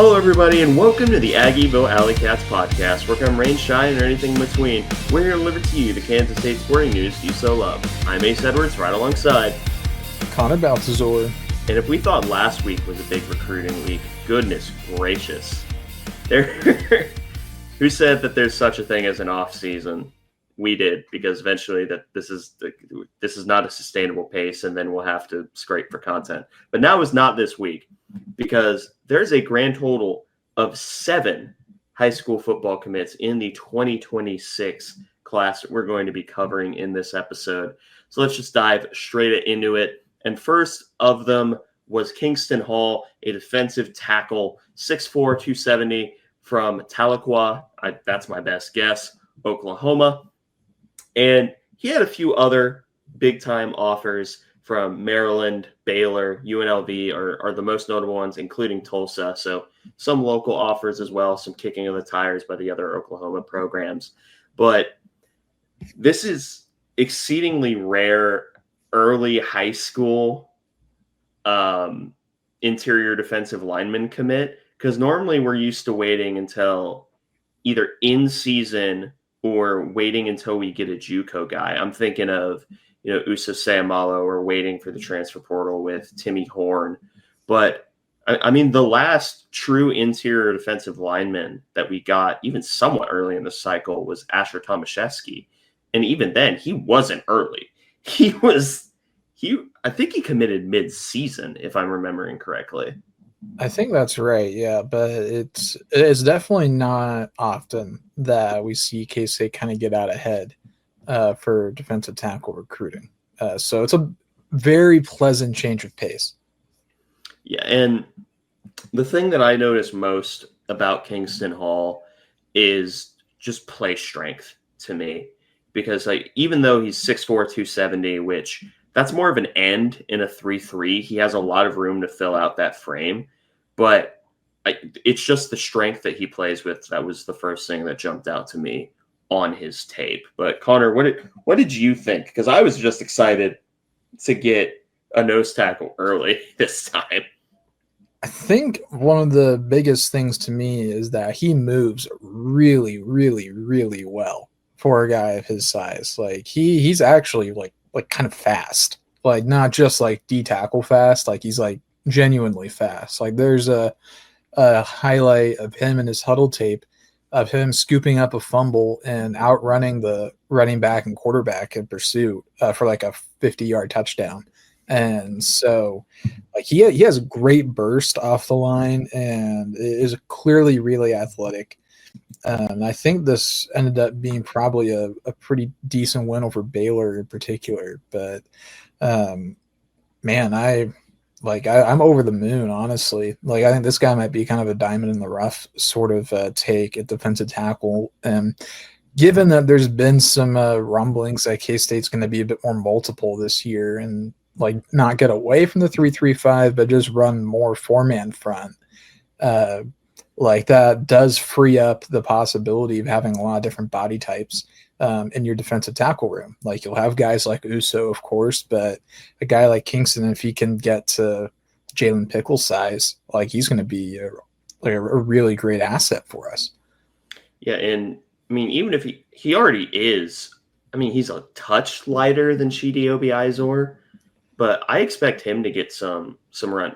Hello, everybody, and welcome to the Aggieville Alleycats podcast, where come rain, shine, or anything in between. We're here to deliver to you the Kansas State sporting news you so love. I'm Ace Edwards, right alongside Connor Baltazar. And if we thought last week was a big recruiting week, goodness gracious. Who said that there's such a thing as an off season? We did, because eventually this is not a sustainable pace, and then we'll have to scrape for content. But now is not this week, because there's a grand total of 7 high school football commits in the 2026 class that we're going to be covering in this episode. So let's just dive straight into it. And first of them was Kingston Hall, a defensive tackle, 6'4", 270 from Tahlequah. That's my best guess, Oklahoma. And he had a few other big-time offers from Maryland, Baylor, UNLV are the most notable ones, including Tulsa. So some local offers as well, some kicking of the tires by the other Oklahoma programs. But this is exceedingly rare early high school interior defensive lineman commit, because normally we're used to waiting until either in season or waiting until we get a JUCO guy. I'm thinking of, Uso Sayamalo, or waiting for the transfer portal with Timmy Horn. But, I mean, the last true interior defensive lineman that we got, even somewhat early in the cycle, was Asher Tomaszewski. And even then, he wasn't early. I think he committed mid-season, if I'm remembering correctly. I think that's right, yeah, but it's definitely not often that we see K-State kind of get out ahead for defensive tackle recruiting. So it's a very pleasant change of pace. Yeah, and the thing that I notice most about Kingston Hall is just play strength to me, because even though he's 6'4", 270, which that's more of an end in a 3-3. He has a lot of room to fill out that frame, but it's just the strength that he plays with. That was the first thing that jumped out to me on his tape. But Connor, what did you think? Because I was just excited to get a nose tackle early this time. I think one of the biggest things to me is that he moves really, really, really well for a guy of his size. Like he's actually like kind of fast, like not just like D-tackle fast, like he's like genuinely fast. Like there's a highlight of him in his huddle tape of him scooping up a fumble and outrunning the running back and quarterback in pursuit for like a 50-yard touchdown. And so like he has a great burst off the line and is clearly really athletic. I think this ended up being probably a pretty decent win over Baylor in particular. But, man, I'm over the moon, honestly. Like, I think this guy might be kind of a diamond in the rough sort of take at defensive tackle. And given that there's been some rumblings that K-State's going to be a bit more multiple this year and, like, not get away from the 3-3-5, but just run more four-man front, like that does free up the possibility of having a lot of different body types in your defensive tackle room. Like you'll have guys like Uso, of course, but a guy like Kingston, if he can get to Jalen Pickle's size, like he's going to be a really great asset for us. Yeah, and I mean, even if he already is, I mean, he's a touch lighter than Chidi Obiizor, but I expect him to get some run.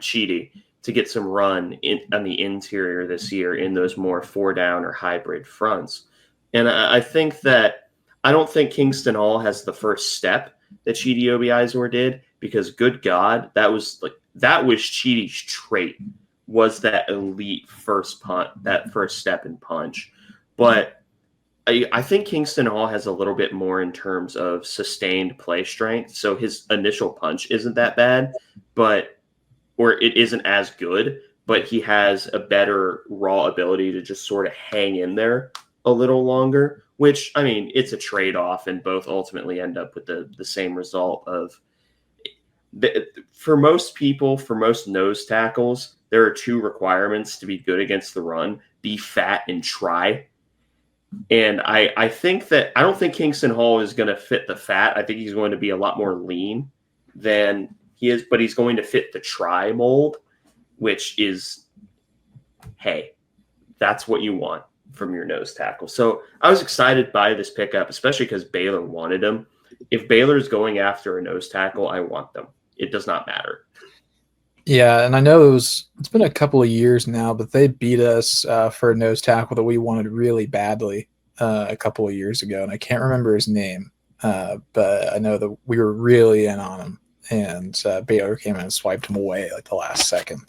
To get some run on the interior this year in those more 4-down or hybrid fronts. And I think that I don't think Kingston Hall has the first step that Chidi Obiizor did, because good God, that was Chidi's trait, was that elite first punt, that first step and punch. But I think Kingston Hall has a little bit more in terms of sustained play strength. So his initial punch isn't that bad, or it isn't as good, but he has a better raw ability to just sort of hang in there a little longer, which, I mean, it's a trade-off, and both ultimately end up with the same result of for most people, for most nose tackles, there are 2 requirements to be good against the run: be fat and try. And I think that I don't think Kingston Hall is going to fit the fat. I think he's going to be a lot more lean than he is, but he's going to fit the try mold, which is hey, that's what you want from your nose tackle. So I was excited by this pickup, especially because Baylor wanted him. If Baylor's going after a nose tackle, I want them. It does not matter. Yeah, and I know it's been a couple of years now, but they beat us for a nose tackle that we wanted really badly a couple of years ago, and I can't remember his name, but I know that we were really in on him, and Baylor came in and swiped him away like the last second.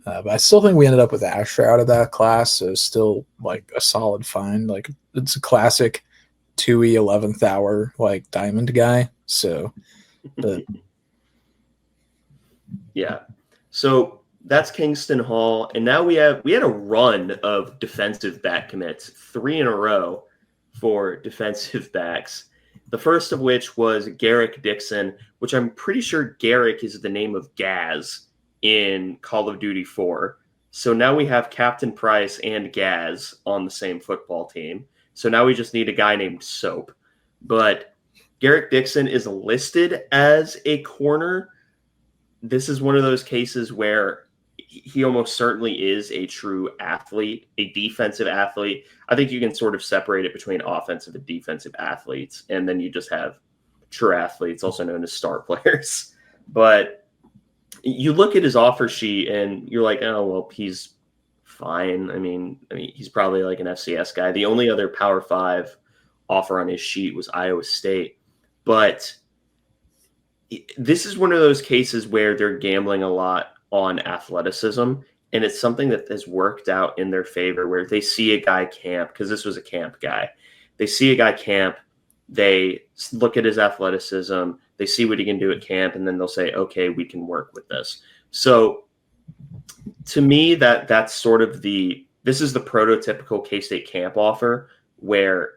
But I still think we ended up with Asher out of that class, so it's still like a solid find. Like it's a classic 2E 11th hour like diamond guy. So, but Yeah. So that's Kingston Hall, and now we had a run of defensive back commits, 3 in a row for defensive backs. The first of which was Garrick Dixon, which I'm pretty sure Garrick is the name of Gaz in Call of Duty 4. So now we have Captain Price and Gaz on the same football team. So now we just need a guy named Soap. But Garrick Dixon is listed as a corner. This is one of those cases where he almost certainly is a true athlete, a defensive athlete. I think you can sort of separate it between offensive and defensive athletes, and then you just have true athletes, also known as star players. But you look at his offer sheet and you're like, oh, well, he's fine. I mean, he's probably like an FCS guy. The only other Power 5 offer on his sheet was Iowa State. But this is one of those cases where they're gambling a lot on athleticism, and it's something that has worked out in their favor, where they see a guy camp, because this was a camp guy. They see a guy camp, they look at his athleticism, they see what he can do at camp, and then they'll say, okay, we can work with this. So to me, that's sort of this is the prototypical K-State camp offer, where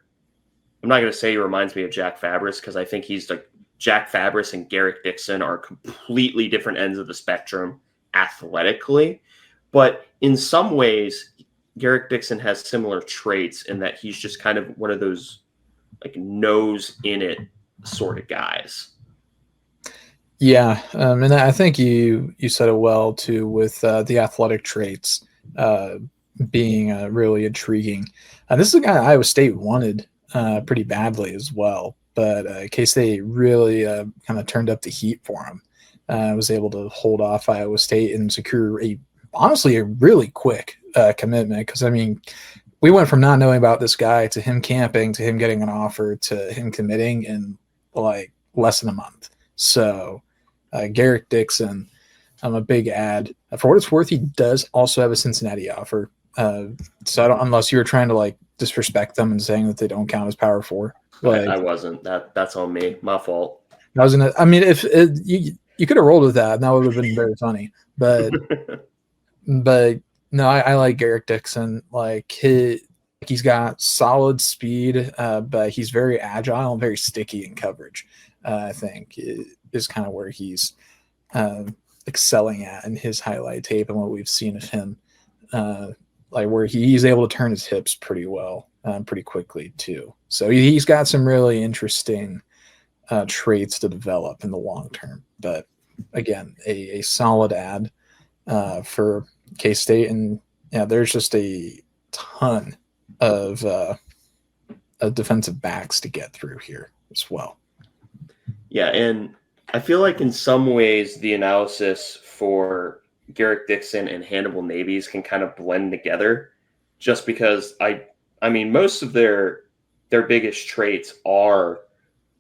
I'm not going to say he reminds me of Jack Fabris, because I think he's like Jack Fabris and Garrick Dixon are completely different ends of the spectrum athletically. But in some ways, Garrick Dixon has similar traits in that he's just kind of one of those like nose in it sort of guys. yeah, and I think you said it well too with the athletic traits being really intriguing. This is a guy Iowa State wanted pretty badly as well, but K-State really kind of turned up the heat for him. Was able to hold off Iowa State and secure honestly a really quick commitment, because I mean, we went from not knowing about this guy to him camping to him getting an offer to him committing in like less than a month. So Garrick Dixon, I'm a big ad. For what it's worth, he does also have a Cincinnati offer. So I don't, unless you were trying to like disrespect them and saying that they don't count as Power 4. Like, I wasn't. That's on me. My fault. I was gonna. I mean, if you could have rolled with that, and that would have been very funny. But no, I like Garrick Dixon. Like he's got solid speed, but he's very agile and very sticky in coverage. I think is kind of where he's excelling at in his highlight tape and what we've seen of him. Like where he's able to turn his hips pretty well, pretty quickly too. So he's got some really interesting traits to develop in the long term. But again, a solid ad for K-State, and yeah, there's just a ton of defensive backs to get through here as well. Yeah, and I feel like in some ways the analysis for Garrick Dixon and Hannibal Navies can kind of blend together, just because I mean most of their biggest traits are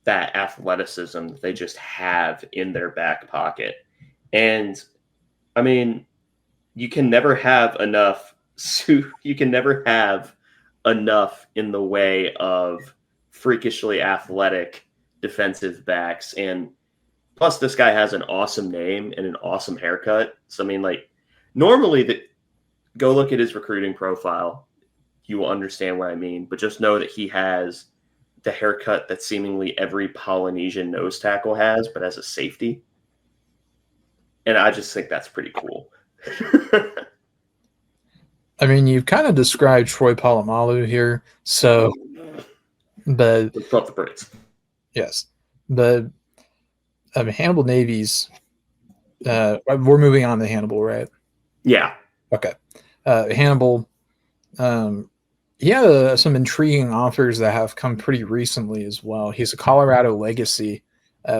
that athleticism that they just have in their back pocket. And I mean, you can never have enough in the way of freakishly athletic defensive backs. And plus this guy has an awesome name and an awesome haircut. So I mean, like, normally go look at his recruiting profile, you will understand what I mean, but just know that he has the haircut that seemingly every Polynesian nose tackle has, but as a safety. And I just think that's pretty cool. I mean, you've kind of described Troy Polamalu here, so but Pump the brakes. yes, but I mean, Hannibal Navies. We're moving on to Hannibal, right? Yeah. Okay. Hannibal, he had some intriguing offers that have come pretty recently as well. He's a Colorado legacy,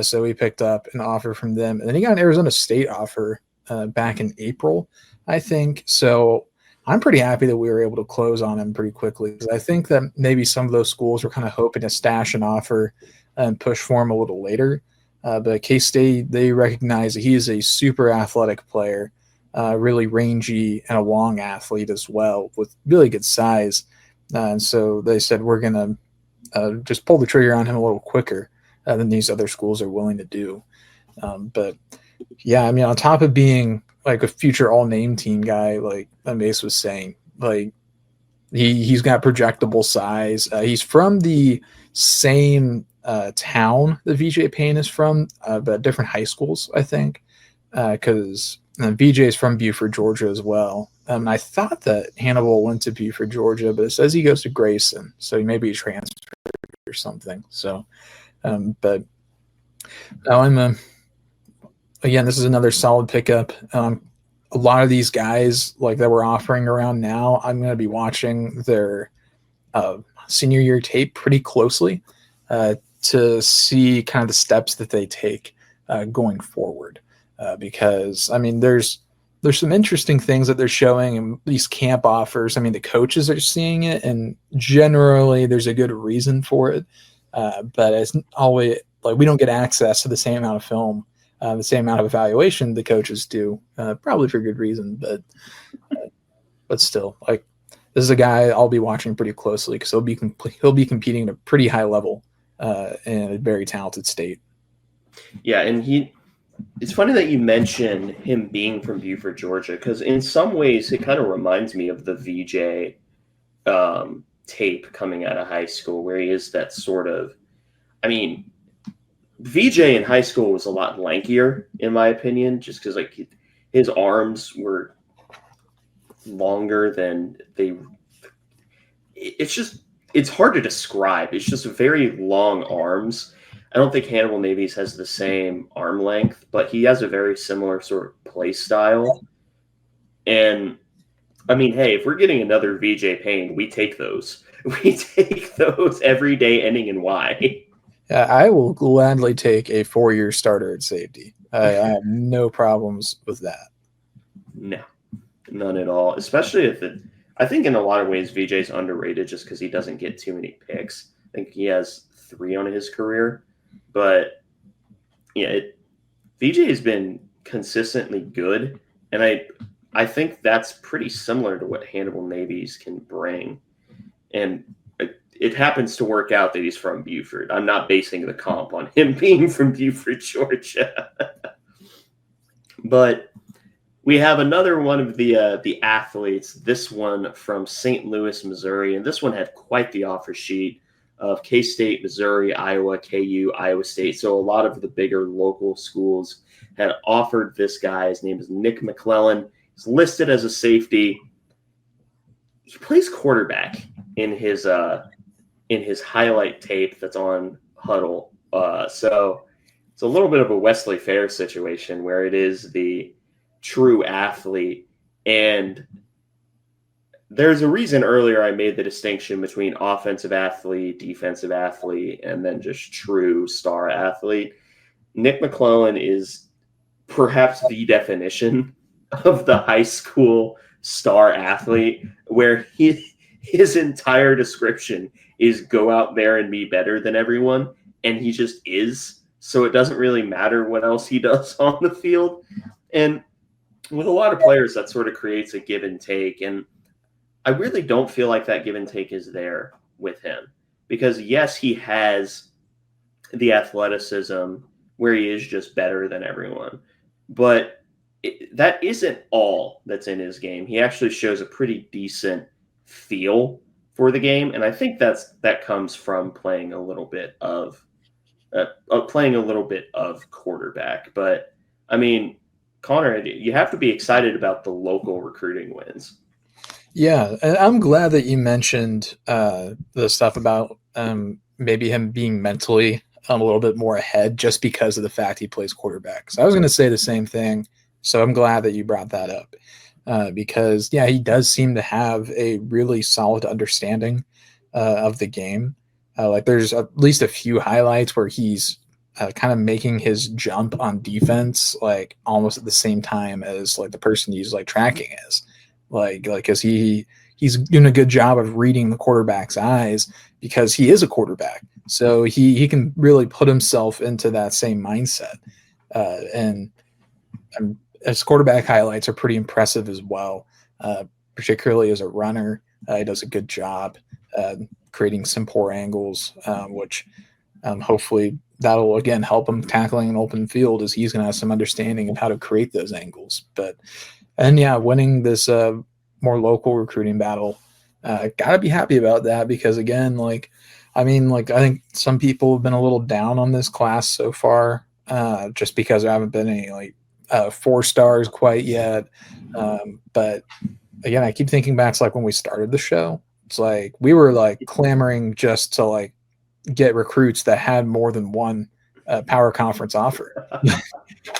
so he picked up an offer from them, and then he got an Arizona State offer back in April, I think. So I'm pretty happy that we were able to close on him pretty quickly, because I think that maybe some of those schools were kind of hoping to stash an offer and push for him a little later. But K-State, they recognize that he is a super athletic player, really rangy and a long athlete as well, with really good size. And so they said, we're going to just pull the trigger on him a little quicker than these other schools are willing to do. But yeah, I mean, on top of being like a future all-name team guy, like Mace was saying, like he's got projectable size. He's from the same town that VJ Payne is from, but different high schools, I think, because VJ is from Buford, Georgia as well. I thought that Hannibal went to Buford, Georgia, but it says he goes to Grayson, so he may be transferred or something. So, but again, this is another solid pickup. A lot of these guys like that we're offering around now, I'm going to be watching their senior year tape pretty closely to see kind of the steps that they take going forward. Because I mean, there's some interesting things that they're showing in these camp offers. I mean, the coaches are seeing it, and generally there's a good reason for it. But it's always like we don't get access to the same amount of film, the same amount of evaluation the coaches do, probably for good reason. But still, like this is a guy I'll be watching pretty closely because he'll be competing at a pretty high level in a very talented state. Yeah, and it's funny that you mention him being from Buford, Georgia, because in some ways it kind of reminds me of the VJ tape coming out of high school, where he is that sort of, I mean, VJ in high school was a lot lankier, in my opinion, just because like his arms were longer than it's hard to describe. It's just very long arms. I don't think Hannibal Navies has the same arm length, but he has a very similar sort of play style. And I mean, hey, if we're getting another VJ Payne, we take those. We take those every day, ending in Y. I will gladly take a 4-year starter at safety. I have no problems with that. No, none at all. Especially I think in a lot of ways VJ's underrated just because he doesn't get too many picks. I think he has 3 on his career. But yeah, VJ has been consistently good, and I think that's pretty similar to what Hannibal Navies can bring. And it happens to work out that he's from Buford. I'm not basing the comp on him being from Buford, Georgia. But we have another one of the athletes, this one from St. Louis, Missouri, and this one had quite the offer sheet of K-State, Missouri, Iowa, KU, Iowa State. So a lot of the bigger local schools had offered this guy. His name is Nick McClellan. He's listed as a safety. He plays quarterback in his highlight tape that's on Huddle. So it's a little bit of a Wesley Fair situation where it is the true athlete. And there's a reason earlier I made the distinction between offensive athlete, defensive athlete, and then just true star athlete. Nick McClellan is perhaps the definition of the high school star athlete, where his entire description is go out there and be better than everyone, and he just is. So it doesn't really matter what else he does on the field. And with a lot of players, that sort of creates a give and take. And I really don't feel like that give and take is there with him, because yes, he has the athleticism where he is just better than everyone, but that isn't all that's in his game. He actually shows a pretty decent feel for the game, and I think that comes from playing a little bit of quarterback. But I mean, Connor, you have to be excited about the local recruiting wins. Yeah, and I'm glad that you mentioned the stuff about maybe him being mentally a little bit more ahead just because of the fact he plays quarterback. So I was going to say the same thing, so I'm glad that you brought that up. because he does seem to have a really solid understanding of the game. Like there's at least a few highlights where he's kind of making his jump on defense like almost at the same time as like the person he's like tracking is, like because he's doing a good job of reading the quarterback's eyes because he is a quarterback, so he can really put himself into that same mindset, and his quarterback highlights are pretty impressive as well, particularly as a runner. He does a good job creating some poor angles, which hopefully that'll again help him tackling an open field, as he's going to have some understanding of how to create those angles. Winning this more local recruiting battle, gotta be happy about that, because again, I think some people have been a little down on this class so far, just because there haven't been any 4 stars quite yet. But again, I keep thinking back to when we started the show. It's like we were clamoring just to get recruits that had more than one power conference offer.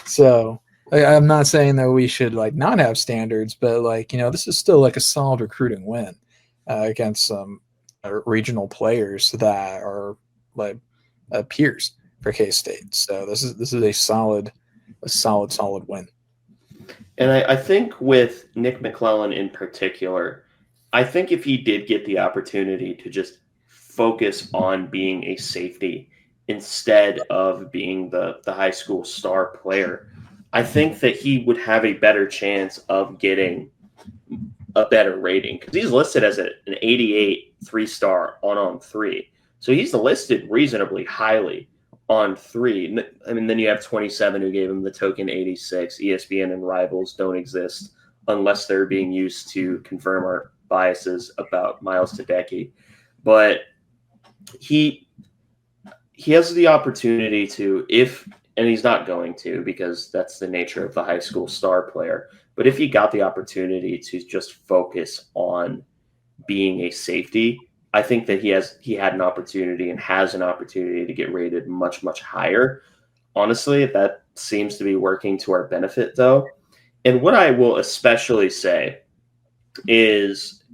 So I'm not saying that we should not have standards, but this is still a solid recruiting win against some regional players that are peers for K-State. So this is a solid win. And I think with Nick McClellan in particular, I think if he did get the opportunity to just focus on being a safety instead of being the high school star player, I think that he would have a better chance of getting a better rating, because he's listed as an 88 3-star on 3. So he's listed reasonably highly on 3. I mean, then you have 27 who gave him the token 86. ESPN and Rivals don't exist unless they're being used to confirm our biases about Miles Tedecki. But he has the opportunity to, and he's not going to, because that's the nature of the high school star player. But if he got the opportunity to just focus on being a safety, I think that he had an opportunity and has an opportunity to get rated much, much higher. Honestly, that seems to be working to our benefit, though. And what I will especially say is,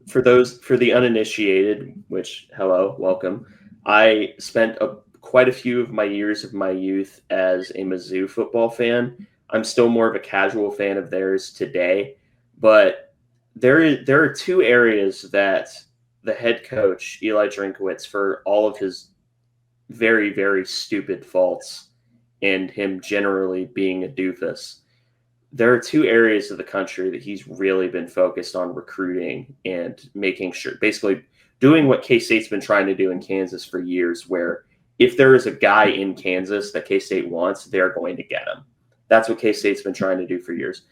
for the uninitiated, which, hello, welcome. I spent quite a few of my years of my youth as a Mizzou football fan. I'm still more of a casual fan of theirs today, but there are 2 areas that the head coach, Eli Drinkowitz, for all of his very, very stupid faults and him generally being a doofus, there are 2 areas of the country that he's really been focused on recruiting and making sure, basically doing what K-State's been trying to do in Kansas for years, where if there is a guy in Kansas that K-State wants, they're going to get him. That's what K-State's been trying to do for years.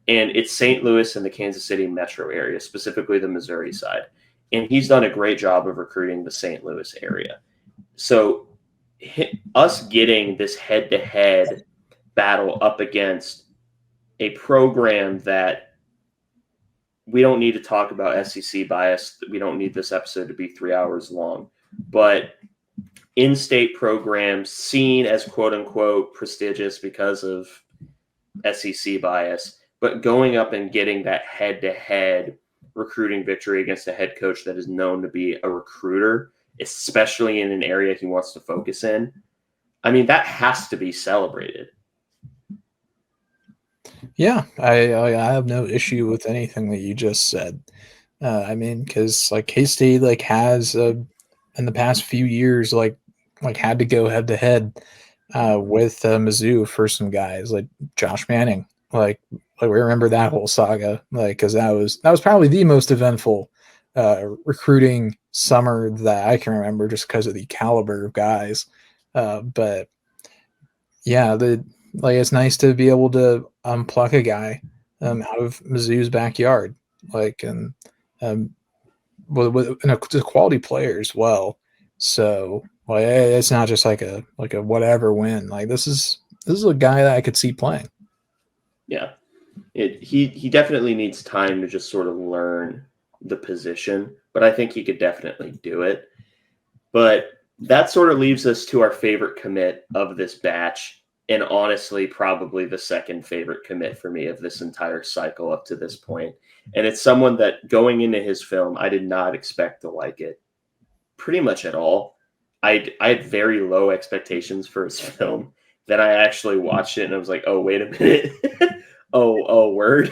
And it's St. Louis and the Kansas City metro area, specifically the Missouri side. And he's done a great job of recruiting the St. Louis area. So us getting this head-to-head battle up against a program that we don't need to talk about SEC bias. We don't need this episode to be 3 hours long. But in-state programs seen as quote-unquote prestigious because of SEC bias, but going up and getting that head-to-head recruiting victory against a head coach that is known to be a recruiter, especially in an area he wants to focus in, I mean, that has to be celebrated. Yeah, I have no issue with anything that you just said. I mean, because K-State has in the past few years had to go head to head with Mizzou for some guys like Josh Manning. We remember that whole saga, because that was probably the most eventful recruiting summer that I can remember, just because of the caliber of guys. But yeah, it's nice to be able to pluck a guy out of Mizzou's backyard, and with a quality player as well. So it's not just like a whatever win. This is a guy that I could see playing. Yeah, he definitely needs time to just sort of learn the position, but I think he could definitely do it. But that sort of leaves us to our favorite commit of this batch, and honestly, probably the second favorite commit for me of this entire cycle up to this point. And it's someone that going into his film, I did not expect to like it pretty much at all. I had very low expectations for his film. Then I actually watched it and I was like, oh, wait a minute. oh, word.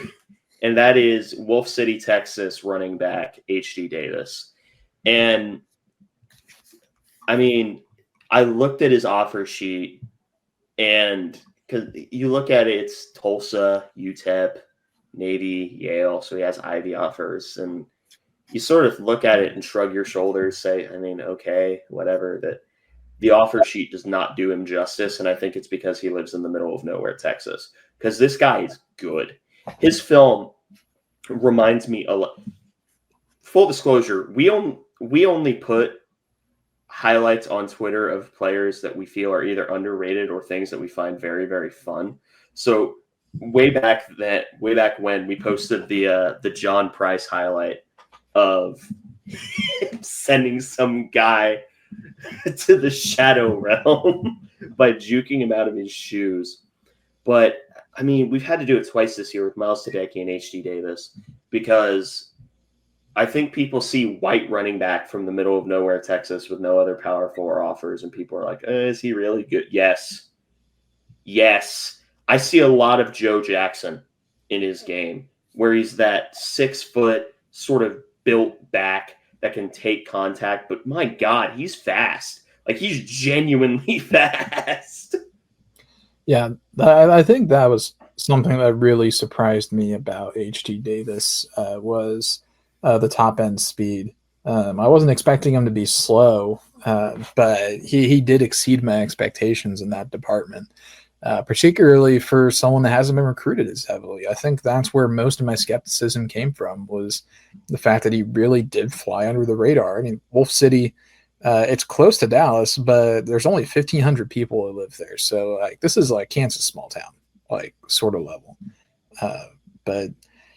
And that is Wolf City, Texas running back H.D. Davis. And I mean, I looked at his offer sheet, and because you look at it, it's Tulsa, UTEP, Navy, Yale. So he has Ivy offers. And you sort of look at it and shrug your shoulders, say, I mean, okay, whatever. That the offer sheet does not do him justice. And I think it's because he lives in the middle of nowhere, Texas, because this guy is good. His film reminds me a lot. Full disclosure, we only put highlights on Twitter of players that we feel are either underrated or things that we find very, very fun. So way back when we posted the John Price highlight of sending some guy to the shadow realm by juking him out of his shoes. But I mean, we've had to do it twice this year with Miles Tedeschi and H.D. Davis, because I think people see white running back from the middle of nowhere, Texas, with no other Power 4 offers, and people are like, is he really good? Yes. I see a lot of Joe Jackson in his game, where he's that 6 foot sort of built back that can take contact, but my God, he's fast. Like, he's genuinely fast. Yeah, I think that was something that really surprised me about H.T. Davis was the top end speed. I wasn't expecting him to be slow, but he did exceed my expectations in that department, particularly for someone that hasn't been recruited as heavily. I think that's where most of my skepticism came from, was the fact that he really did fly under the radar. I mean, Wolf City, it's close to Dallas, but there's only 1,500 people who live there. So like, this is like Kansas small town, like sort of level. But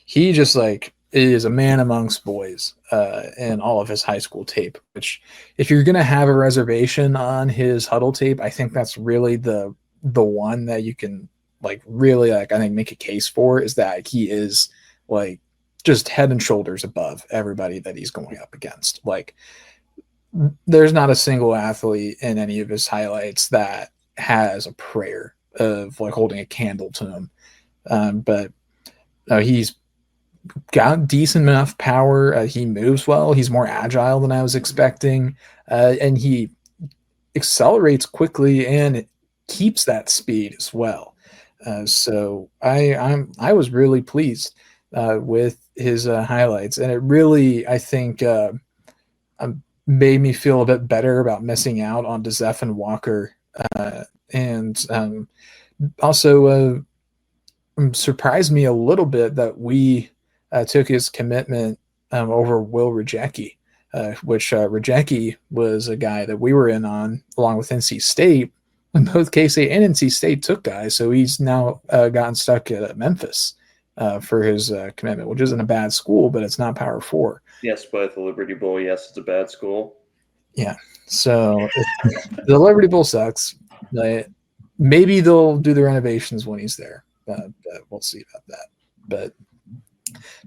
he just like is a man amongst boys in all of his high school tape, which if you're going to have a reservation on his huddle tape, I think that's really the one that you can like really like, I think make a case for, is that he is like just head and shoulders above everybody that he's going up against. Like, there's not a single athlete in any of his highlights that has a prayer of like holding a candle to him. But he's got decent enough power. He moves well. He's more agile than I was expecting. And he accelerates quickly and keeps that speed as well. So I was really pleased with his highlights. And it really, I think, made me feel a bit better about missing out on DeZeff and Walker. And also surprised me a little bit that we took his commitment over Will Rajecki, which Rajecki was a guy that we were in on along with NC State. And both K-State and NC State took guys, so he's now gotten stuck at Memphis for his commitment, which isn't a bad school, but it's not Power 4. Yes, but the Liberty Bowl, yes, it's a bad school. Yeah, so the Liberty Bowl sucks. Maybe they'll do the renovations when he's there. But we'll see about that. But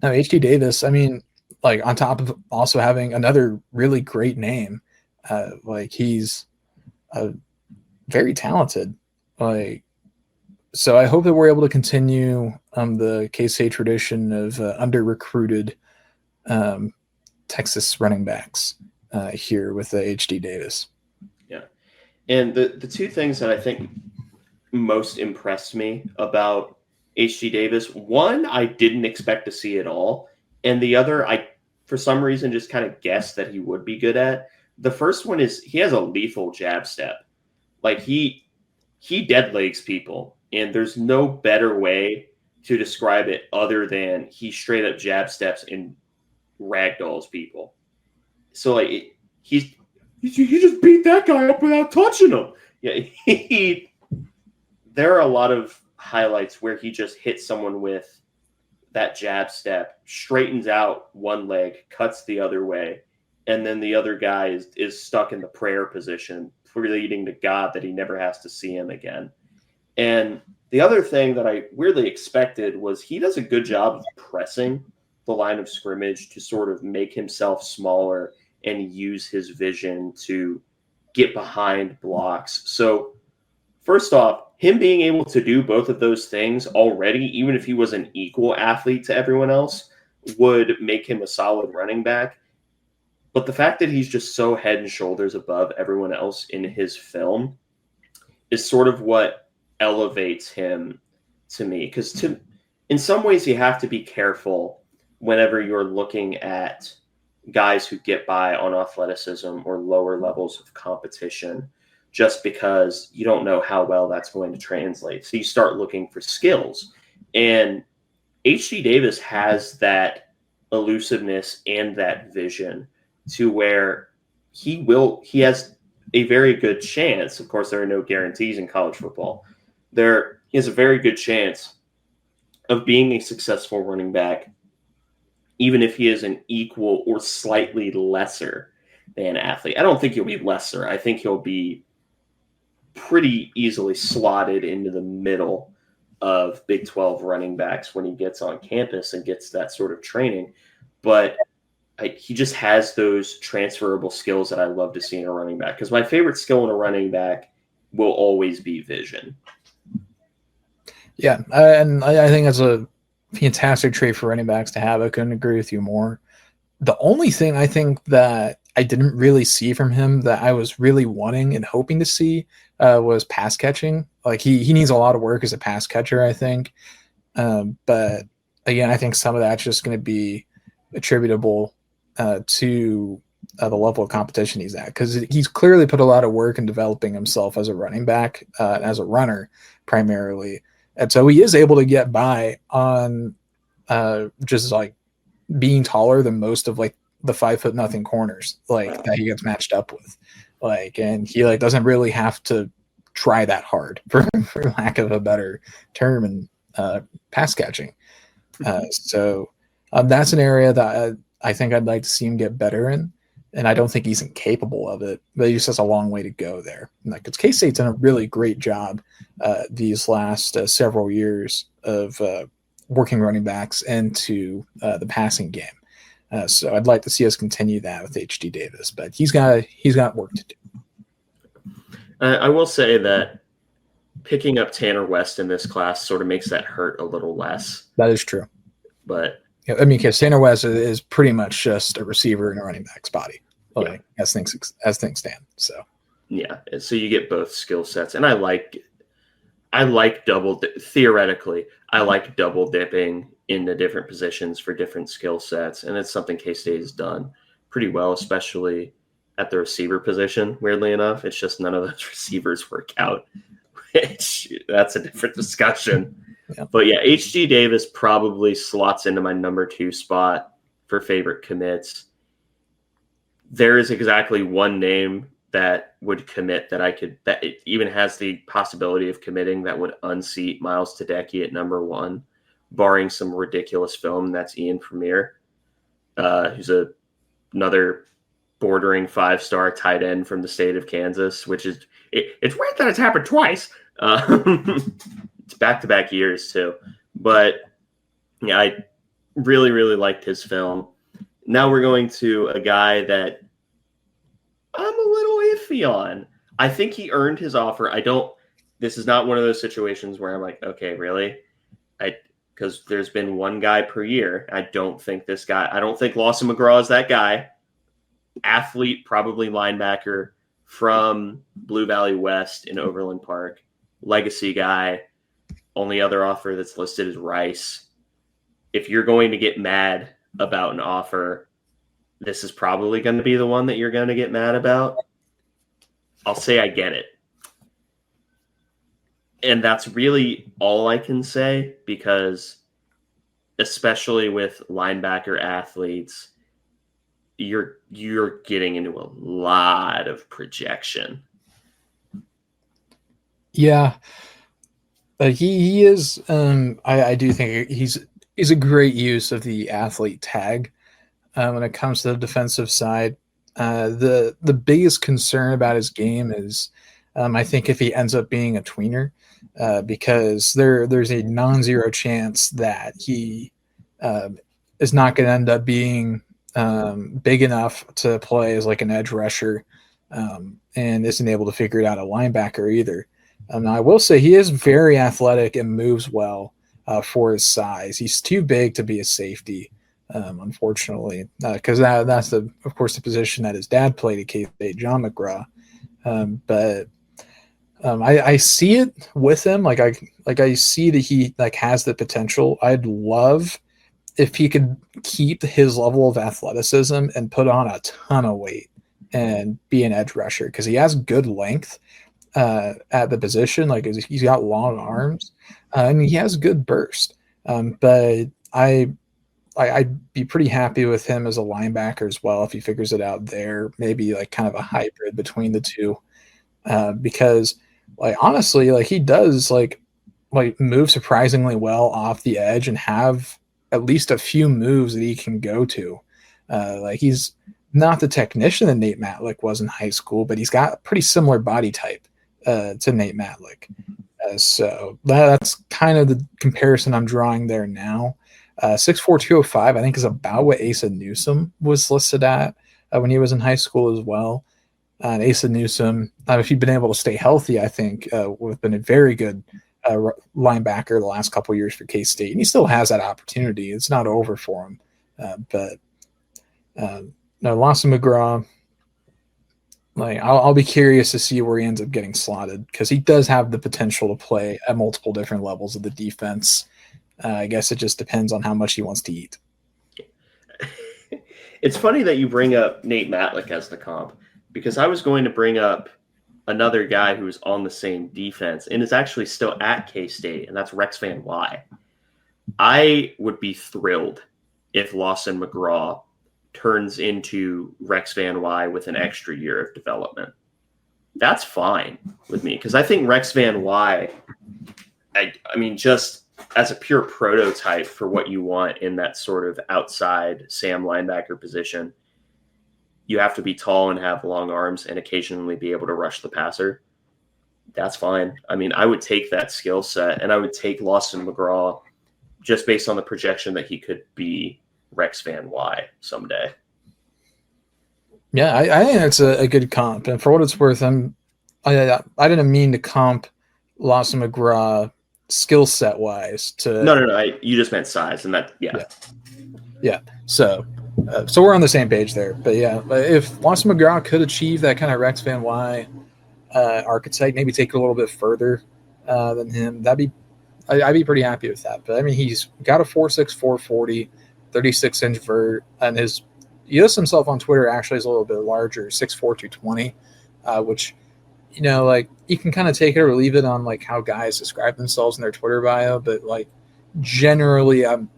now H.D. Davis, I mean, like on top of also having another really great name, like he's very talented. Like, so I hope that we're able to continue the K-State tradition of under-recruited Texas running backs here with H.D. Davis. Yeah, and the two things that I think most impressed me about H.D. Davis, one, I didn't expect to see at all, and the other, I for some reason just kind of guessed that he would be good at. The first one is he has a lethal jab step. Like he dead legs people, and there's no better way to describe it other than he straight up jab steps and ragdolls people. So like he just beat that guy up without touching him. Yeah, there are a lot of highlights where he just hits someone with that jab step, straightens out one leg, cuts the other way, and then the other guy is stuck in the prayer position, pleading to God that he never has to see him again. And the other thing that I weirdly expected was he does a good job of pressing the line of scrimmage to sort of make himself smaller and use his vision to get behind blocks. So, first off, him being able to do both of those things already, even if he was an equal athlete to everyone else, would make him a solid running back. But the fact that he's just so head and shoulders above everyone else in his film is sort of what elevates him to me. Because in some ways, you have to be careful whenever you're looking at guys who get by on athleticism or lower levels of competition, just because you don't know how well that's going to translate. So you start looking for skills. And H.D. Davis has that elusiveness and that vision to where he has a very good chance. Of course, there are no guarantees in college football. He has a very good chance of being a successful running back, even if he is an equal or slightly lesser than athlete. I don't think he'll be lesser. I think he'll be pretty easily slotted into the middle of Big 12 running backs when he gets on campus and gets that sort of training. But he just has those transferable skills that I love to see in a running back, because my favorite skill in a running back will always be vision. Yeah, and I think that's a fantastic trait for running backs to have. I couldn't agree with you more. The only thing I think that I didn't really see from him that I was really wanting and hoping to see was pass catching. Like he needs a lot of work as a pass catcher, I think. But again, I think some of that's just going to be attributable to the level of competition he's at, because he's clearly put a lot of work in developing himself as a running back, as a runner primarily. And so he is able to get by on just like being taller than most of like the 5'0" corners like that he gets matched up with. Like, and he like doesn't really have to try that hard for lack of a better term in pass catching. So that's an area that I think I'd like to see him get better in. And I don't think he's incapable of it, but he just has a long way to go there. Like, because K-State's done a really great job these last several years of working running backs into the passing game. So I'd like to see us continue that with H.D. Davis, but he's got work to do. I will say that picking up Tanner West in this class sort of makes that hurt a little less. That is true. But yeah, I mean, because Tanner West is pretty much just a receiver in a running back's body, like, yeah, as things stand. So yeah, so you get both skill sets, and I like theoretically, I like double dipping into different positions for different skill sets, and it's something K-State has done pretty well, especially at the receiver position. Weirdly enough, it's just none of those receivers work out. That's a different discussion. Yeah. But yeah, H.G. Davis probably slots into my number 2 spot for favorite commits. There is exactly one name that would commit that it even has the possibility of committing that would unseat Miles Tedecki at number 1, barring some ridiculous film. That's Ian Premier, who's another bordering 5-star tight end from the state of Kansas, which is it's weird that it's happened twice. It's back-to-back years too, but yeah, I really, really liked his film. Now we're going to a guy that I'm a little iffy on. I think he earned his offer. This is not one of those situations where I'm like, okay, really? Because there's been one guy per year. I don't think Lawson McGraw is that guy. Athlete, probably linebacker from Blue Valley West in Overland Park. Legacy guy. Only other offer that's listed is Rice. If you're going to get mad about an offer, this is probably going to be the one that you're going to get mad about. I'll say I get it. And that's really all I can say, because especially with linebacker athletes, you're getting into a lot of projection. Yeah. He is. I do think he's a great use of the athlete tag when it comes to the defensive side. The biggest concern about his game is I think if he ends up being a tweener, because there's a non-zero chance that he is not going to end up being big enough to play as like an edge rusher, and isn't able to figure it out at linebacker either. Now, I will say he is very athletic and moves well for his size. He's too big to be a safety, unfortunately, because that's of course the position that his dad played at K-State, John McGraw. But I see it with him. I see that he like has the potential. I'd love if he could keep his level of athleticism and put on a ton of weight and be an edge rusher, because he has good length at the position. Like he's got long arms, and he has good burst. But I'd be pretty happy with him as a linebacker as well if he figures it out there. Maybe like kind of a hybrid between the two, because like honestly, like he does like move surprisingly well off the edge and have at least a few moves that he can go to. Like he's not the technician that Nate Matlick was in high school, but he's got a pretty similar body type to Nate Matlick. So that's kind of the comparison I'm drawing there now. 6'4", 205, I think is about what Asa Newsom was listed at when he was in high school as well. And Asa Newsom, if he'd been able to stay healthy, I think would have been a very good linebacker the last couple of years for K-State. And he still has that opportunity. It's not over for him. No, Lawson McGraw, like I'll be curious to see where he ends up getting slotted, because he does have the potential to play at multiple different levels of the defense. I guess it just depends on how much he wants to eat. It's funny that you bring up Nate Matlick as the comp, because I was going to bring up another guy who's on the same defense and is actually still at K-State, and that's Rex Van Wy. I would be thrilled if Lawson McGraw turns into Rex Van Wy with an extra year of development. That's fine with me, because I think Rex Van Wy, I mean, just as a pure prototype for what you want in that sort of outside Sam linebacker position, you have to be tall and have long arms and occasionally be able to rush the passer. That's fine. I mean, I would take that skill set, and I would take Lawson McGraw just based on the projection that he could be Rex Van Wy someday. Yeah, I think that's a good comp. And for what it's worth, I didn't mean to comp Lawson McGraw skill set wise to. No. You just meant size, and that, yeah. So we're on the same page there. But yeah, if Lawson McGraw could achieve that kind of Rex Van Wy archetype, maybe take it a little bit further than him, I'd be pretty happy with that. But I mean, he's got a 4.6, 440, 36-inch vert, and he lists himself on Twitter actually as a little bit larger, 6'4", 220, which, you know, like you can kind of take it or leave it on like how guys describe themselves in their Twitter bio, but like generally I'm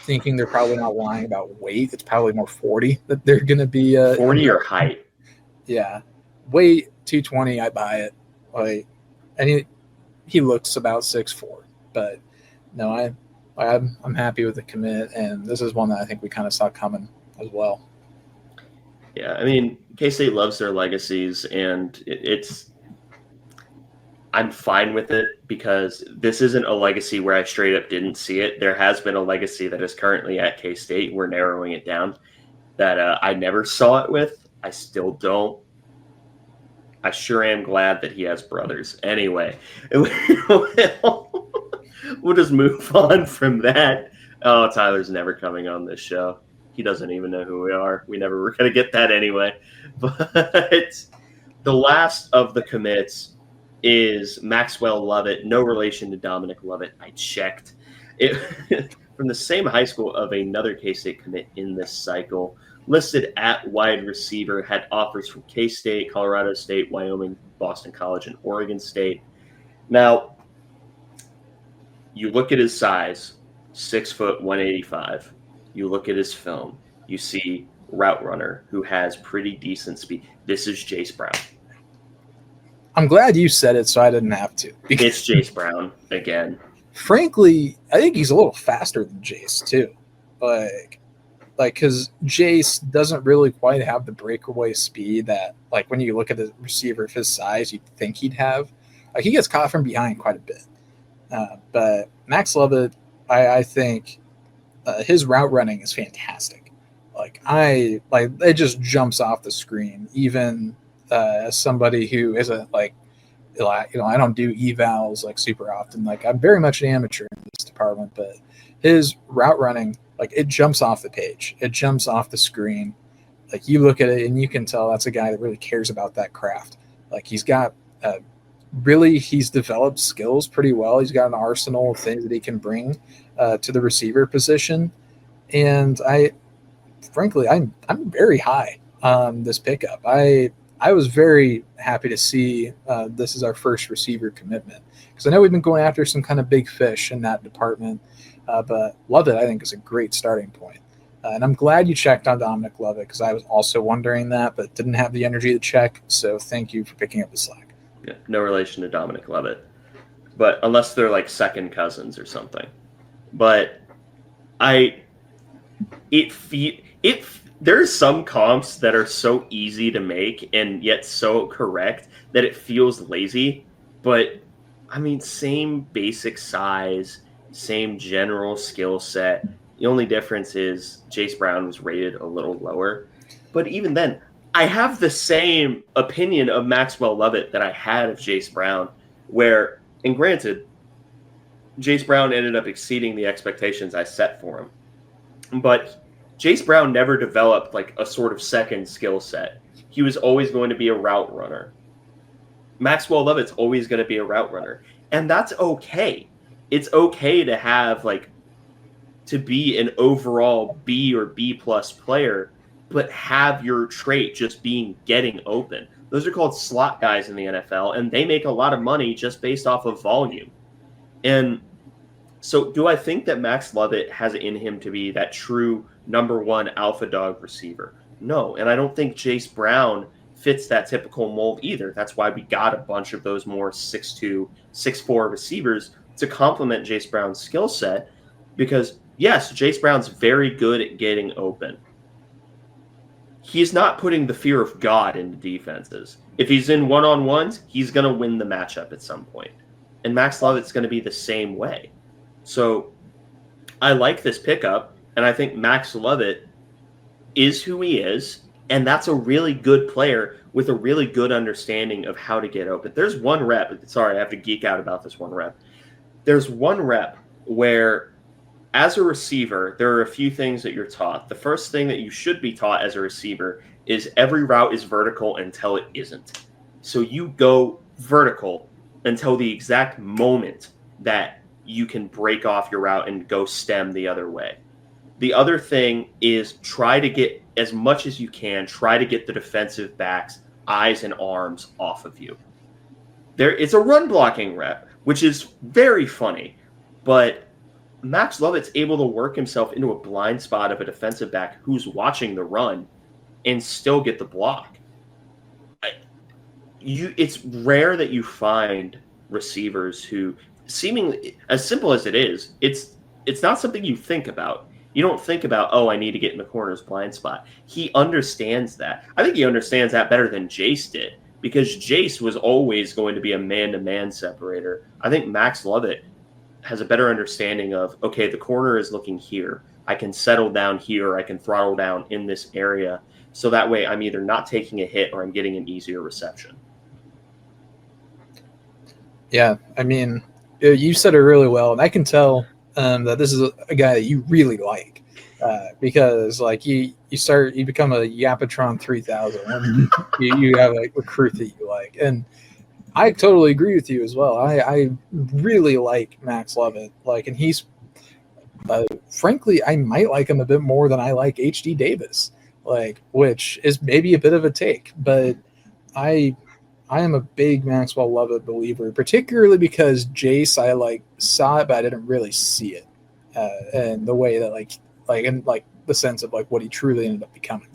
thinking they're probably not lying about weight. It's probably more 40 that they're going to be 40 or height. Yeah. Weight 220, I buy it. Like, and he looks about 6'4", but no, I'm happy with the commit, and this is one that I think we kind of saw coming as well. Yeah, I mean, K-State loves their legacies, and I'm fine with it, because this isn't a legacy where I straight up didn't see it. There has been a legacy that is currently at K-State. We're narrowing it down that I never saw it with. I still don't. I sure am glad that he has brothers. Anyway, we'll just move on from that. Oh, Tyler's never coming on this show. He doesn't even know who we are. We never were going to get that anyway. But the last of the commits is Maxwell Lovett. No relation to Dominic Lovett. I checked. From the same high school of another K-State commit in this cycle. Listed at wide receiver, had offers from K-State, Colorado State, Wyoming, Boston College, and Oregon State. Now, you look at his size, 6 foot 185. You look at his film, you see route runner who has pretty decent speed. This is Jace Brown. I'm glad you said it so I didn't have to. It's Jace Brown again. Frankly, I think he's a little faster than Jace too. Like, like, because Jace doesn't really quite have the breakaway speed that, like, when you look at a receiver of his size, you'd think he'd have. Like, he gets caught from behind quite a bit. But Max Lovett, I think his route running is fantastic. Like, it just jumps off the screen, even as somebody who isn't like, I don't do evals like super often. Like, I'm very much an amateur in this department, but his route running, like, it jumps off the page. It jumps off the screen. Like, you look at it and you can tell that's a guy that really cares about that craft. Like, he's got he's developed skills pretty well. He's got an arsenal of things that he can bring to the receiver position. And I'm very high on this pickup. I was very happy to see this is our first receiver commitment, because I know we've been going after some kind of big fish in that department, but Lovett, I think, is a great starting point. And I'm glad you checked on Dominic Lovett, because I was also wondering that, but didn't have the energy to check. So thank you for picking up the slack. Yeah, no relation to Dominic Lovett, but unless they're like second cousins or something. But there's some comps that are so easy to make and yet so correct that it feels lazy. But I mean, same basic size, same general skill set. The only difference is Jace Brown was rated a little lower. But even then, I have the same opinion of Maxwell Lovett that I had of Jace Brown, and granted, Jace Brown ended up exceeding the expectations I set for him. But Jace Brown never developed like a sort of second skill set. He was always going to be a route runner. Maxwell Lovett's always going to be a route runner. And that's okay. It's okay to have to be an overall B or B plus player, but have your trait just being getting open. Those are called slot guys in the NFL, and they make a lot of money just based off of volume. And so do I think that Max Lovett has it in him to be that true number one alpha dog receiver? No. And I don't think Jace Brown fits that typical mold either. That's why we got a bunch of those more 6'2", 6'4" receivers to complement Jace Brown's skill set, because yes, Jace Brown's very good at getting open. He's not putting the fear of God into defenses. If he's in one-on-ones, he's going to win the matchup at some point. And Max Lovett's going to be the same way. So I like this pickup, and I think Max Lovett is who he is, and that's a really good player with a really good understanding of how to get open. There's one rep. Sorry, I have to geek out about this one rep. There's one rep where, as a receiver, there are a few things that you're taught. The first thing that you should be taught as a receiver is every route is vertical until it isn't. So you go vertical until the exact moment that you can break off your route and go stem the other way. The other thing is try to get, as much as you can, try to get the defensive backs' eyes and arms off of you. It's a run blocking rep, which is very funny, but Max Lovett's able to work himself into a blind spot of a defensive back who's watching the run and still get the block. It's rare that you find receivers who, seemingly, as simple as it is, it's not something you think about. You don't think about, I need to get in the corner's blind spot. He understands that. I think he understands that better than Jace did, because Jace was always going to be a man-to-man separator. I think Max Lovett has a better understanding of, okay, the corner is looking here. I can settle down here. I can throttle down in this area. So that way I'm either not taking a hit or I'm getting an easier reception. Yeah, I mean, you said it really well. And I can tell that this is a guy that you really like, because you become a Yapatron 3000 and you have a recruit that you like. And I totally agree with you as well. I really like Max Lovett. And he's, frankly, I might like him a bit more than I like HD Davis, which is maybe a bit of a take. But I am a big Maxwell Lovett believer, particularly because Jace, I saw it, but I didn't really see it, and the way that in the sense of what he truly ended up becoming.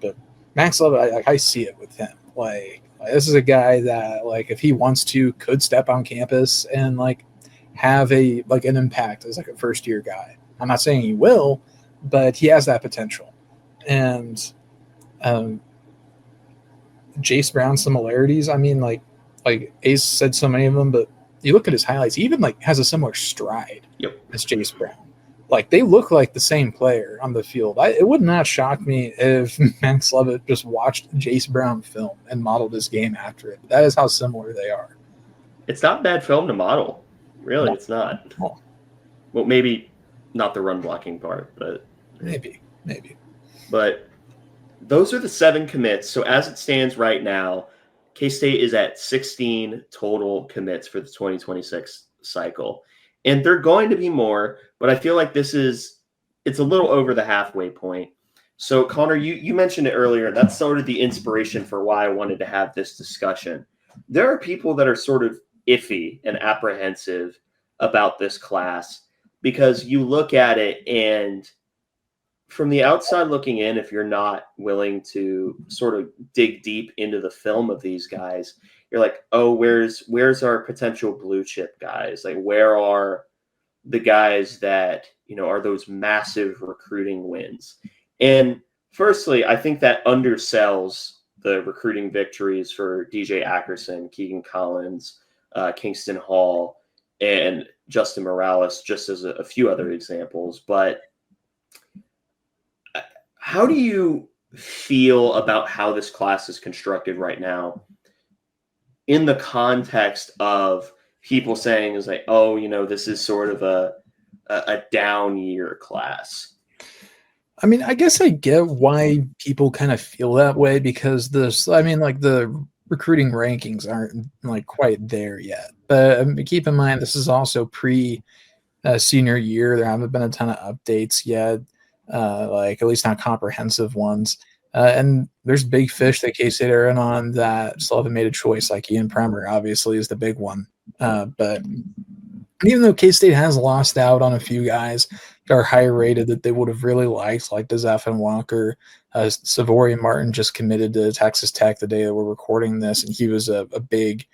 But Max Lovett, I see it with him. This is a guy that, if he wants to, could step on campus and have an impact as a first year guy. I'm not saying he will, but he has that potential. And Jace Brown similarities. I mean, like Ace said so many of them, but you look at his highlights, he even like has a similar stride as Jace Brown. Like they look like the same player on the field. It would not shock me if Max Lovett just watched Jace Brown film and modeled his game after it. That is how similar they are. It's not bad film to model. Really, it's not. No. Well, maybe not the run blocking part, but maybe. But those are the 7 commits. So as it stands right now, K-State is at 16 total commits for the 2026 cycle. And they're going to be more, but I feel like it's a little over the halfway point. So Connor, you mentioned it earlier. That's sort of the inspiration for why I wanted to have this discussion. There are people that are sort of iffy and apprehensive about this class because you look at it and from the outside looking in, if you're not willing to sort of dig deep into the film of these guys, you're like, oh, where's our potential blue chip guys? Like, where are the guys that, are those massive recruiting wins? And firstly, I think that undersells the recruiting victories for DJ Ackerson, Keegan Collins, Kingston Hall, and Justin Morales, just as a few other examples. But how do you feel about how this class is constructed right now in the context of people saying is like, oh, this is sort of a down year class? I mean, I guess I get why people kind of feel that way because the recruiting rankings aren't like quite there yet. But keep in mind, this is also pre-senior year. There haven't been a ton of updates yet. Like at least not comprehensive ones. And there's big fish that K-State are in on that still haven't made a choice, like Ian Premer obviously is the big one. But even though K-State has lost out on a few guys that are higher rated that they would have really liked, like DeZeph Walker, Savory Martin just committed to Texas Tech the day that we're recording this, and he was a big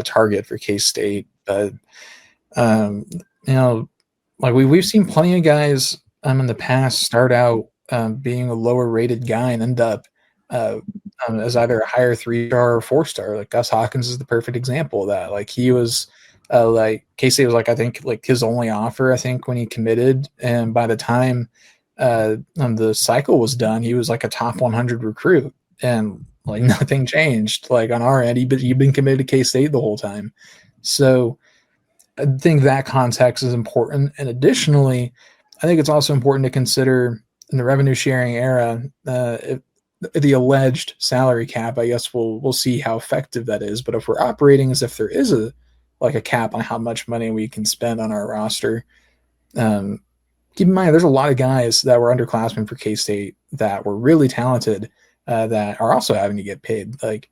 target for K-State. But like we've seen plenty of guys in the past start out being a lower rated guy and end up as either a higher 3-star or 4-star. Like Gus Hawkins is the perfect example of that. Like he was like K-State was like, I think like his only offer, I think, when he committed. And by the time the cycle was done, he was like a top 100 recruit and like nothing changed. Like on our end, he'd been committed to K-State the whole time. So I think that context is important. And additionally, I think it's also important to consider in the revenue sharing era, the alleged salary cap. I guess we'll see how effective that is. But if we're operating as if there is a cap on how much money we can spend on our roster, keep in mind there's a lot of guys that were underclassmen for K-State that were really talented that are also having to get paid. Like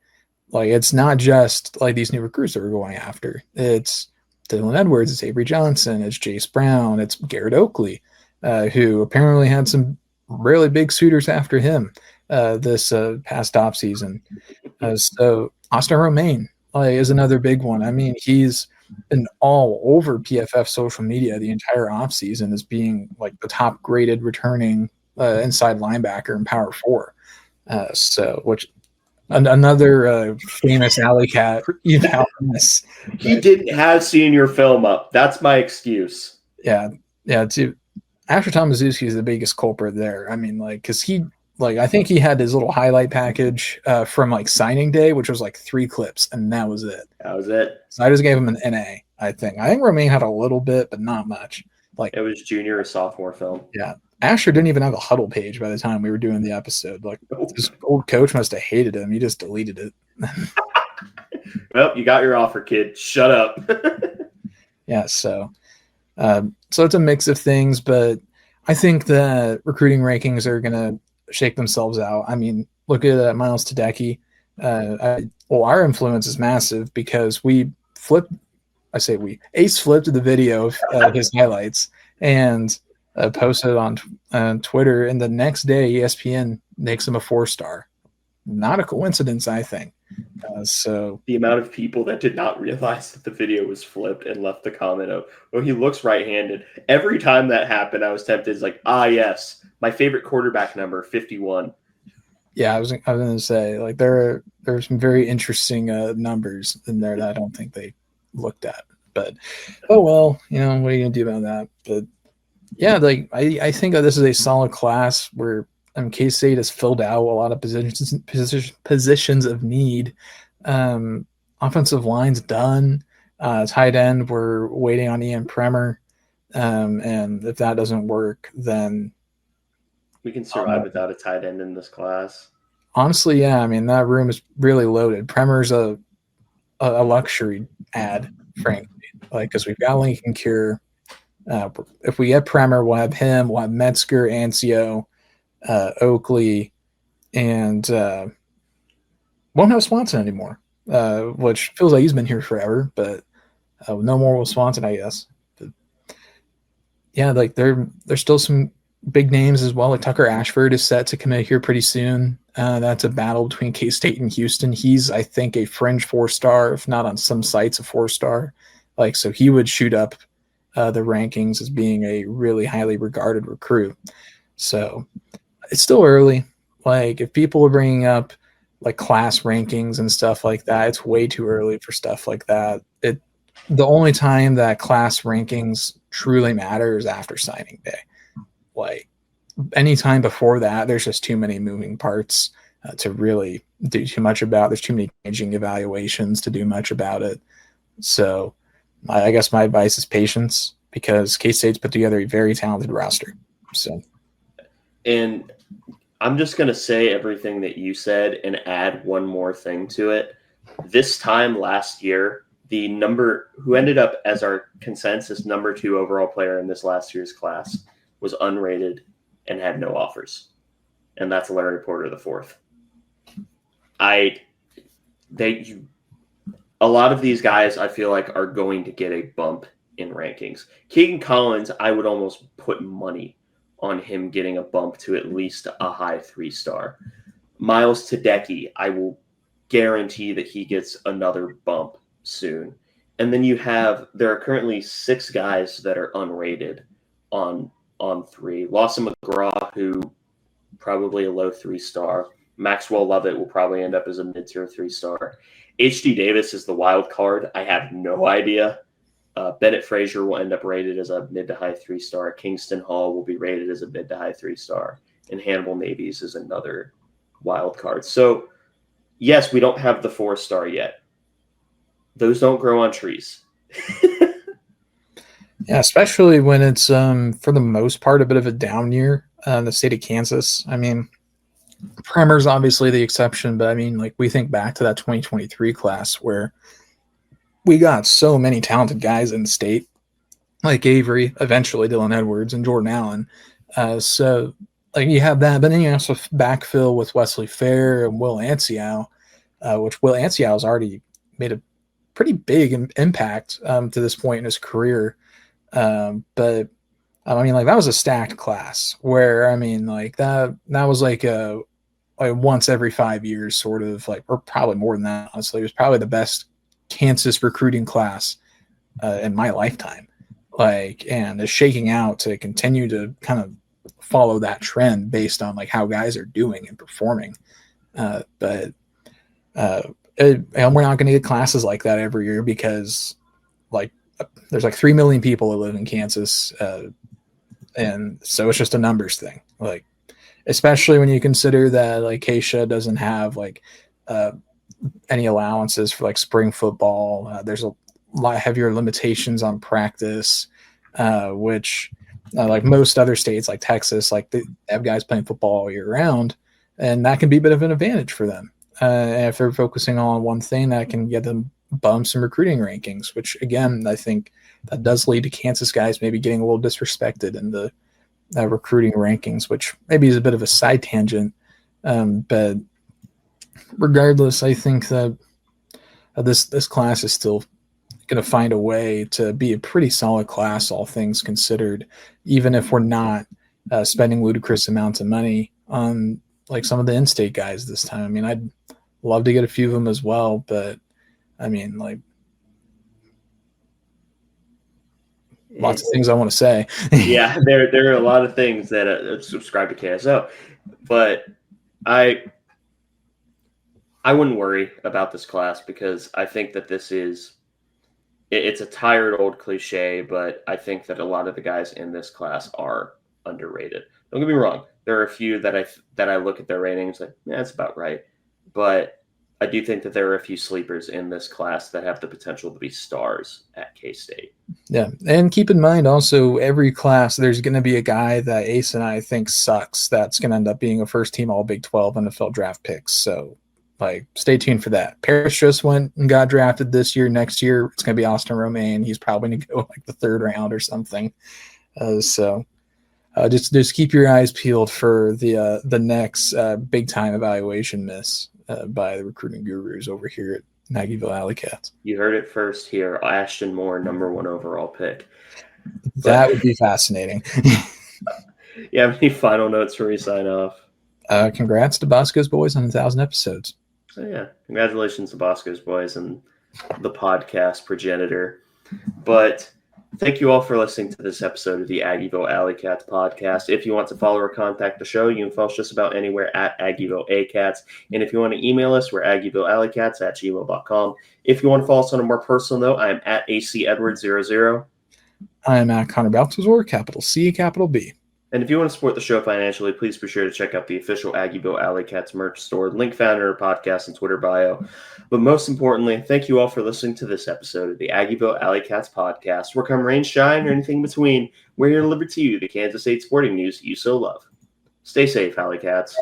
it's not just like these new recruits that we're going after. It's Dylan Edwards, it's Avery Johnson, it's Jace Brown, it's Garrett Oakley, who apparently had some really big suitors after him this past off season. So Austin Romaine is another big one. I mean, he's been all over PFF social media the entire off season as being like the top graded returning inside linebacker in Power 4. Which another famous Alleycat. He didn't have senior film up. That's my excuse. Yeah. Asher Tomaszewski is the biggest culprit there. I mean, because I think he had his little highlight package from like signing day, which was like 3 clips, and that was it. So I just gave him an NA. I think Romaine had a little bit, but not much. Like it was junior or sophomore film. Yeah. Asher didn't even have a huddle page by the time we were doing the episode. Like his old coach must have hated him. He just deleted it. Well, you got your offer, kid. Shut up. Yeah. So it's a mix of things, but I think the recruiting rankings are going to shake themselves out. I mean, look at Miles Tedecki. Our influence is massive because Ace flipped the video of his highlights and posted on Twitter, and the next day ESPN makes him a 4-star. Not a coincidence, I think. So the amount of people that did not realize that the video was flipped and left the comment of, "Oh, he looks right-handed." Every time that happened, I was tempted. It's like, yes, my favorite quarterback number, 51. yeah, I was going to say, like, there are some very interesting numbers in there that I don't think they looked at. But oh well, what are you gonna do about that? But yeah, like I think that this is a solid class where K-State has filled out a lot of positions of need. Offensive line's done. Tight end, we're waiting on Ian Premer. And if that doesn't work, then we can survive without a tight end in this class. Honestly, yeah. I mean, that room is really loaded. Premer's a luxury ad, frankly, like because we've got Lincoln Cure. If we get Premer, we'll have him. We'll have Metzger, Ancio, Oakley, and won't have Swanson anymore, which feels like he's been here forever. But no more with Swanson, I guess. But, yeah, like there's still some big names as well. Like Tucker Ashford is set to commit here pretty soon. That's a battle between K-State and Houston. He's, I think, a fringe 4-star, if not on some sites a 4-star. Like, so he would shoot up the rankings as being a really highly regarded recruit. So it's still early. Like, if people are bringing up like class rankings and stuff like that, it's way too early for stuff like that. The only time that class rankings truly matter is after signing day. Like, anytime before that, there's just too many moving parts to really do too much about. There's too many changing evaluations to do much about it. So I guess my advice is patience, because K-State's put together a very talented roster. So, and I'm just going to say everything that you said and add one more thing to it. This time last year, the number who ended up as our consensus number 2 overall player in this last year's class was unrated and had no offers. And that's Larry Porter IV. A lot of these guys I feel like are going to get a bump in rankings. Keegan Collins, I would almost put money on him getting a bump to at least a high 3-star. Miles Tedecki, I will guarantee that he gets another bump soon. And then there are currently 6 guys that are unrated on 3. Lawson McGraw, who probably a low 3-star. Maxwell Lovett will probably end up as a mid-tier 3-star. H.D. Davis is the wild card. I have no idea. Bennett Frazier will end up rated as a mid to high 3-star. Kingston Hall will be rated as a mid to high 3-star. And Hannibal Mabies is another wild card. So, yes, we don't have the 4-star yet. Those don't grow on trees. Yeah, especially when it's, for the most part, a bit of a down year in the state of Kansas. I mean, Premer's obviously the exception, but I mean, like, we think back to that 2023 class where we got so many talented guys in the state, like Avery, eventually Dylan Edwards, and Jordan Allen. So, like, you have that, but then you also backfill with Wesley Fair and Will Ancio, which Will Ancio has already made a pretty big impact to this point in his career. But I mean, like, that was a stacked class where, I mean, like, that was like a once every 5 years sort of, like, or probably more than that, honestly. It was probably the best Kansas recruiting class in my lifetime. Like, and is shaking out to continue to kind of follow that trend based on, like, how guys are doing and performing. And we're not going to get classes like that every year because, like, there's like 3 million people that live in Kansas. And so it's just a numbers thing. Like, especially when you consider that, like, Keisha doesn't have, like, any allowances for, like, spring football. There's a lot heavier limitations on practice, which, like most other states, like Texas, like, they have guys playing football all year round, and that can be a bit of an advantage for them. And if they're focusing on one thing, that can get them bumps in recruiting rankings, which, again, I think that does lead to Kansas guys maybe getting a little disrespected in the recruiting rankings, which maybe is a bit of a side tangent. But regardless, I think that this class is still going to find a way to be a pretty solid class, all things considered, even if we're not spending ludicrous amounts of money on, like, some of the in-state guys this time. I mean, I'd Love to get a few of them as well, but I mean, like, lots of things I want to say. Yeah, there are a lot of things that subscribe to KSO, but I wouldn't worry about this class because I think that it's a tired old cliche, but I think that a lot of the guys in this class are underrated. Don't get me wrong. There are a few that I look at their ratings like, yeah, that's about right. But I do think that there are a few sleepers in this class that have the potential to be stars at K-State. Yeah, and keep in mind also every class there's going to be a guy that Ace and I think sucks that's going to end up being a first team All Big 12 NFL draft picks. So, like, stay tuned for that. Parrish just went and got drafted this year. Next year it's going to be Austin Romaine. He's probably going to go like the 3rd round or something. Just keep your eyes peeled for the next big time evaluation miss by the recruiting gurus over here at Aggieville Alleycats. You heard it first here. Ashton Moore, number 1 overall pick. That would be fascinating. You have any final notes before we sign off? Congrats to Bosco's Boys on 1,000 episodes. So yeah, congratulations to Bosco's Boys and the podcast progenitor. But thank you all for listening to this episode of the Aggieville Alleycats podcast. If you want to follow or contact the show, you can follow us just about anywhere at Aggieville Alleycats. And if you want to email us, we're AggievilleAlleycats@gmail.com. If you want to follow us on a more personal note, I am at AC Edwards00. I am at Connor Baltazar, capital C, capital B. And if you want to support the show financially, please be sure to check out the official Aggieville Alleycats merch store. Link found in our podcast and Twitter bio. But most importantly, thank you all for listening to this episode of the Aggieville Alleycats podcast. Where come rain, shine, or anything between, we're here to deliver to you the Kansas State sporting news you so love. Stay safe, Alleycats.